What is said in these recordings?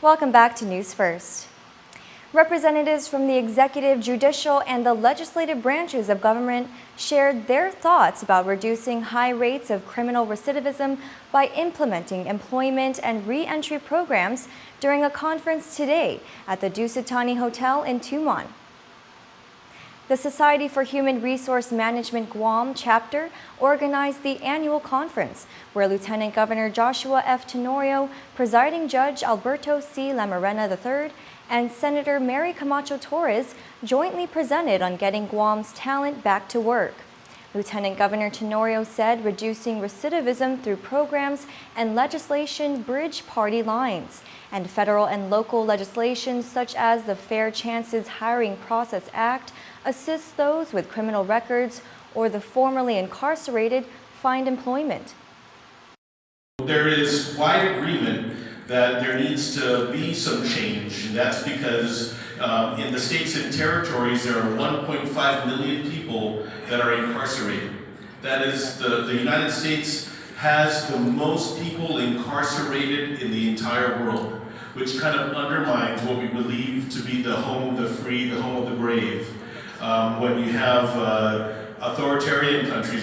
Welcome back to News First. Representatives from the executive, judicial, and the legislative branches of government shared their thoughts about reducing high rates of criminal recidivism by implementing employment and re-entry programs during a conference today at the Dusitani Hotel in Tumon. The Society for Human Resource Management Guam chapter organized the annual conference, where Lieutenant Governor Joshua F. Tenorio, Presiding Judge Alberto C. Lamarena III, and Senator Mary Camacho Torres jointly presented on getting Guam's talent back to work. Lieutenant Governor Tenorio said reducing recidivism through programs and legislation bridge party lines, and federal and local legislation such as the Fair Chances Hiring Process Act assists those with criminal records or the formerly incarcerated find employment. There is wide agreement that there needs to be some change, and that's because in the states and territories there are 1.5 million people that are incarcerated. That is, the United States has the most people incarcerated in the entire world, which kind of undermines what we believe to be the home of the free, the home of the brave. When you have authoritarian countries.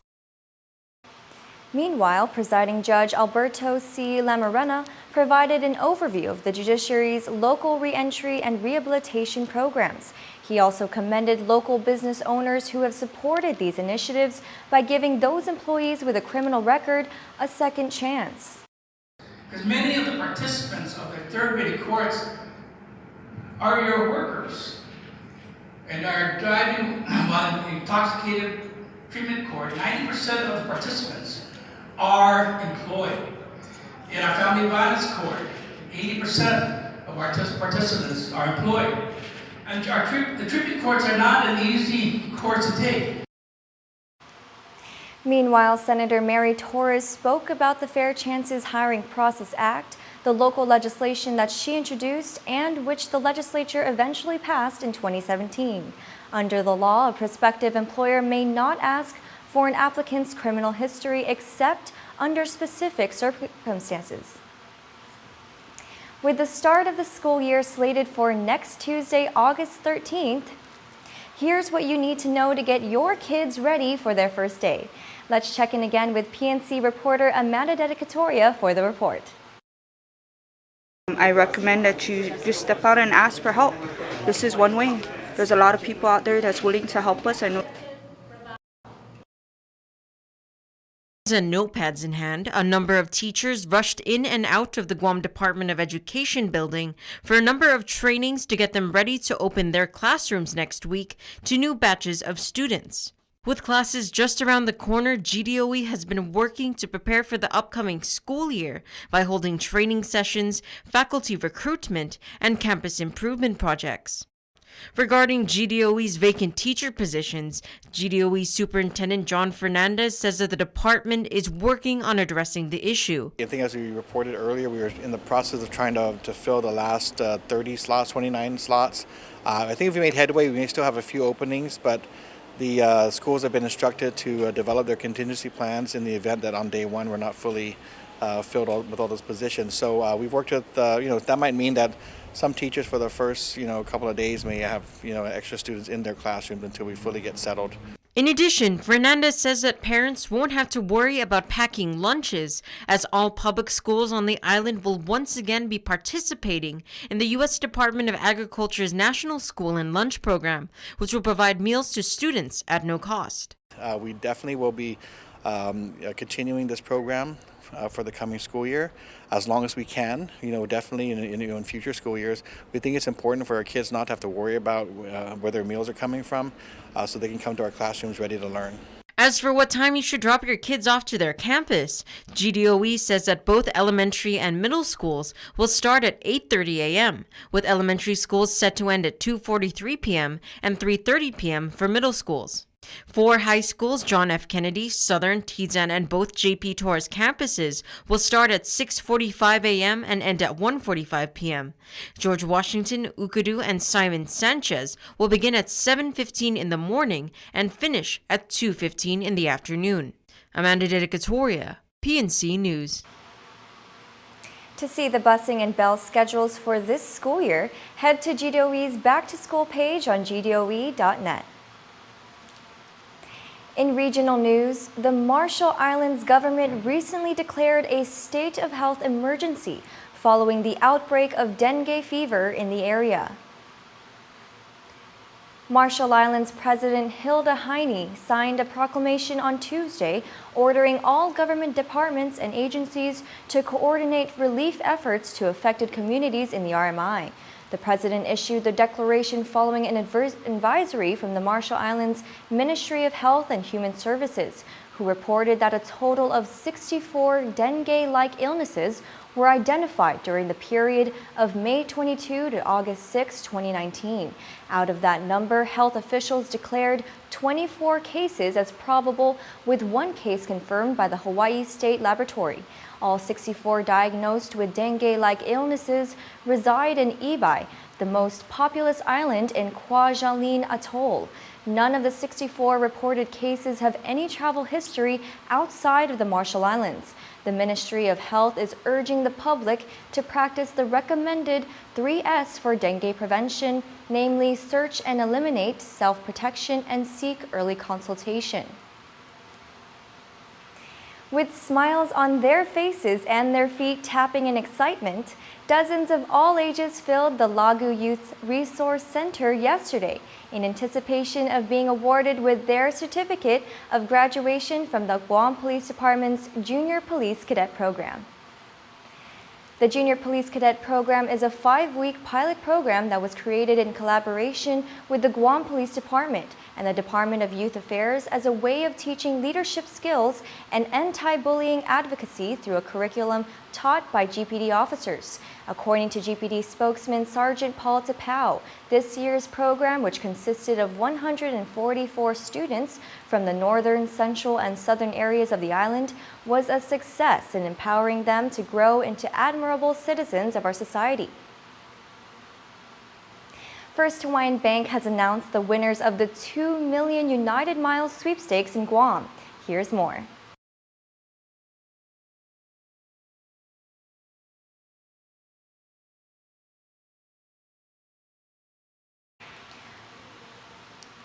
Meanwhile, Presiding Judge Alberto C. Lamarena provided an overview of the judiciary's local reentry and rehabilitation programs. He also commended local business owners who have supported these initiatives by giving those employees with a criminal record a second chance. Because many of the participants of the third-rate courts are your workers and are driving while in intoxicated treatment court. 90% of the participants are employed. In our family violence court, 80% of our participants are employed. And the treatment courts are not an easy court to take. Meanwhile, Senator Mary Torres spoke about the Fair Chances Hiring Process Act, the local legislation that she introduced and which the legislature eventually passed in 2017. Under the law, a prospective employer may not ask for an applicant's criminal history except under specific circumstances. With the start of the school year slated for next Tuesday, August 13th, here's what you need to know to get your kids ready for their first day. Let's check in again with PNC reporter Amanda Dedicatoria for the report. I recommend that you just step out and ask for help. This is one way. There's a lot of people out there that's willing to help us. I know. And notepads in hand, a number of teachers rushed in and out of the Guam Department of Education building for a number of trainings to get them ready to open their classrooms next week to new batches of students. With classes just around the corner, GDOE has been working to prepare for the upcoming school year by holding training sessions, faculty recruitment, and campus improvement projects. Regarding GDOE's vacant teacher positions, GDOE Superintendent John Fernandez says that the department is working on addressing the issue. I think as we reported earlier, we were in the process of trying to fill the last 30 slots, 29 slots. I think if we made headway, we may still have a few openings, but the schools have been instructed to develop their contingency plans in the event that on day one we're not fully filled with all those positions. So we've worked with, that might mean that some teachers for the first, couple of days may have, extra students in their classrooms until we fully get settled. In addition, Fernandez says that parents won't have to worry about packing lunches, as all public schools on the island will once again be participating in the U.S. Department of Agriculture's National School and Lunch Program, which will provide meals to students at no cost. We definitely will be continuing this program for the coming school year as long as we can, definitely in future school years. We think it's important for our kids not to have to worry about where their meals are coming from, so they can come to our classrooms ready to learn. As for what time you should drop your kids off to their campus, GDOE says that both elementary and middle schools will start at 8:30 a.m., with elementary schools set to end at 2:43 p.m. and 3:30 p.m. for middle schools. 4 high schools, John F. Kennedy, Southern, Tizan, and both J.P. Torres campuses, will start at 6:45 a.m. and end at 1:45 p.m. George Washington, Ukadu, and Simon Sanchez will begin at 7:15 in the morning and finish at 2:15 in the afternoon. Amanda Dedicatoria, PNC News. To see the busing and bell schedules for this school year, head to GDOE's Back to School page on gdoe.net. In regional news, the Marshall Islands government recently declared a state of health emergency following the outbreak of dengue fever in the area. Marshall Islands President Hilda Heine signed a proclamation on Tuesday ordering all government departments and agencies to coordinate relief efforts to affected communities in the RMI. The president issued the declaration following an advisory from the Marshall Islands Ministry of Health and Human Services, who reported that a total of 64 dengue-like illnesses were identified during the period of May 22 to August 6, 2019. Out of that number, health officials declared 24 cases as probable, with one case confirmed by the Hawaii State Laboratory. All 64 diagnosed with dengue-like illnesses reside in Ibai, the most populous island in Kwajalein Atoll. None of the 64 reported cases have any travel history outside of the Marshall Islands. The Ministry of Health is urging the public to practice the recommended 3S for dengue prevention, namely search and eliminate, self-protection, and seek early consultation. With smiles on their faces and their feet tapping in excitement, dozens of all ages filled the Lagu Youth Resource Center yesterday in anticipation of being awarded with their certificate of graduation from the Guam Police Department's Junior Police Cadet Program. The Junior Police Cadet Program is a 5-week pilot program that was created in collaboration with the Guam Police Department and the Department of Youth Affairs as a way of teaching leadership skills and anti-bullying advocacy through a curriculum taught by GPD officers. According to GPD spokesman Sergeant Paul Tapau, this year's program, which consisted of 144 students from the northern, central, and southern areas of the island, was a success in empowering them to grow into admirable citizens of our society. First Hawaiian Bank has announced the winners of the 2 million United Miles sweepstakes in Guam. Here's more.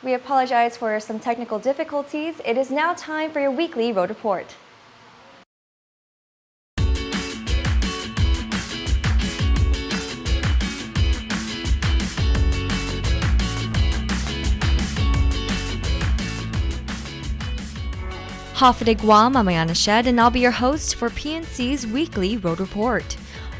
We apologize for some technical difficulties. It is now time for your weekly road report. Hafide Guam, I'm Ayana Shed, and I'll be your host for PNC's weekly road report.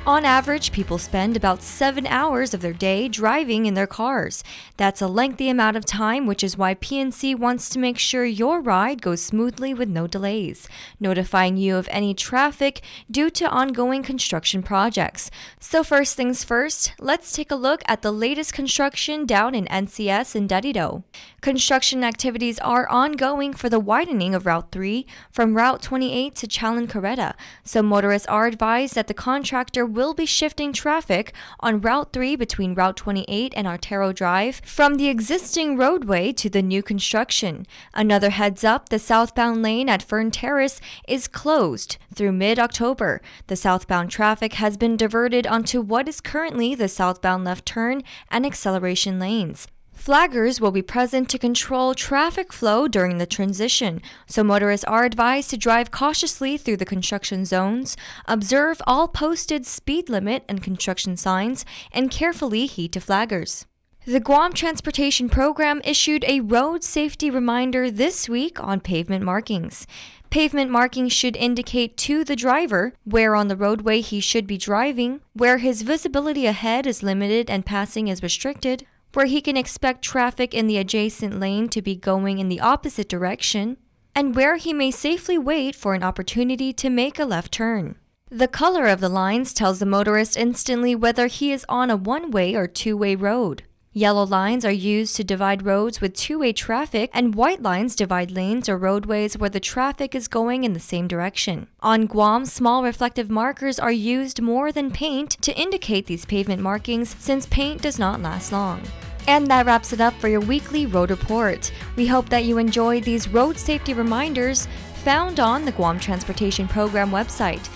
On average, people spend about 7 hours of their day driving in their cars. That's a lengthy amount of time, which is why PNC wants to make sure your ride goes smoothly with no delays, notifying you of any traffic due to ongoing construction projects. So first things first, let's take a look at the latest construction down in NCS in Dedido. Construction activities are ongoing for the widening of Route 3 from Route 28 to Chalan-Carreta, so motorists are advised that the contractor will be shifting traffic on Route 3 between Route 28 and Artero Drive from the existing roadway to the new construction. Another heads up, the southbound lane at Fern Terrace is closed through mid-October. The southbound traffic has been diverted onto what is currently the southbound left turn and acceleration lanes. Flaggers will be present to control traffic flow during the transition, so motorists are advised to drive cautiously through the construction zones, observe all posted speed limit and construction signs, and carefully heed to flaggers. The Guam Transportation Program issued a road safety reminder this week on pavement markings. Pavement markings should indicate to the driver where on the roadway he should be driving, where his visibility ahead is limited and passing is restricted, where he can expect traffic in the adjacent lane to be going in the opposite direction, and where he may safely wait for an opportunity to make a left turn. The color of the lines tells the motorist instantly whether he is on a one-way or two-way road. Yellow lines are used to divide roads with two-way traffic, and white lines divide lanes or roadways where the traffic is going in the same direction. On Guam, small reflective markers are used more than paint to indicate these pavement markings, since paint does not last long. And that wraps it up for your weekly road report. We hope that you enjoyed these road safety reminders found on the Guam Transportation Program website.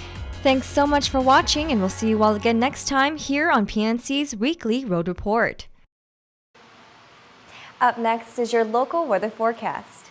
Thanks so much for watching, and we'll see you all again next time here on PNC's Weekly Road Report. Up next is your local weather forecast.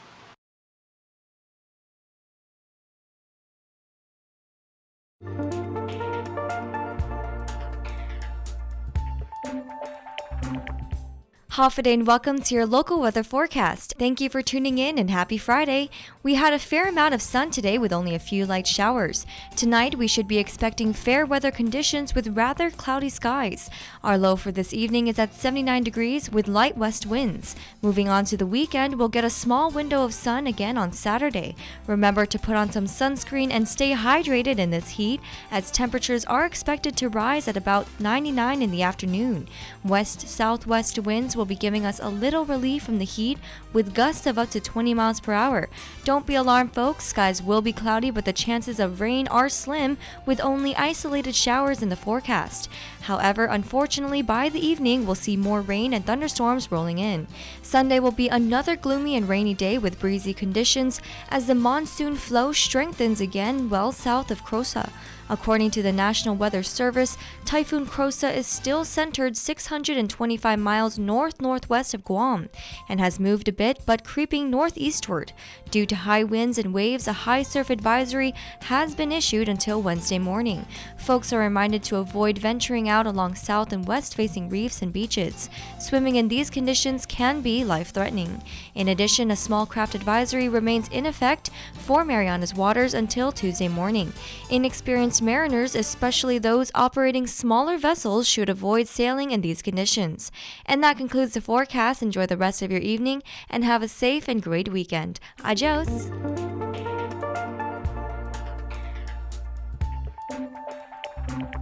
Hafa and welcome to your local weather forecast. Thank you for tuning in and happy Friday. We had a fair amount of sun today with only a few light showers. Tonight we should be expecting fair weather conditions with rather cloudy skies. Our low for this evening is at 79 degrees with light west winds. Moving on to the weekend, we'll get a small window of sun again on Saturday. Remember to put on some sunscreen and stay hydrated in this heat, as temperatures are expected to rise at about 99 in the afternoon. West-southwest winds will be giving us a little relief from the heat with gusts of up to 20 miles per hour. Don't be alarmed, folks. Skies will be cloudy, but the chances of rain are slim with only isolated showers in the forecast. However, unfortunately, by the evening, we'll see more rain and thunderstorms rolling in. Sunday will be another gloomy and rainy day with breezy conditions as the monsoon flow strengthens again well south of Crosa. According to the National Weather Service, Typhoon Crosa is still centered 625 miles north-northwest of Guam and has moved a bit but creeping northeastward. Due to high winds and waves, a high surf advisory has been issued until Wednesday morning. Folks are reminded to avoid venturing out along south and west-facing reefs and beaches. Swimming in these conditions can be life-threatening. In addition, a small craft advisory remains in effect for Marianas waters until Tuesday morning. Inexperienced mariners, especially those operating smaller vessels, should avoid sailing in these conditions. And that concludes the forecast. Enjoy the rest of your evening and have a safe and great weekend. Adios!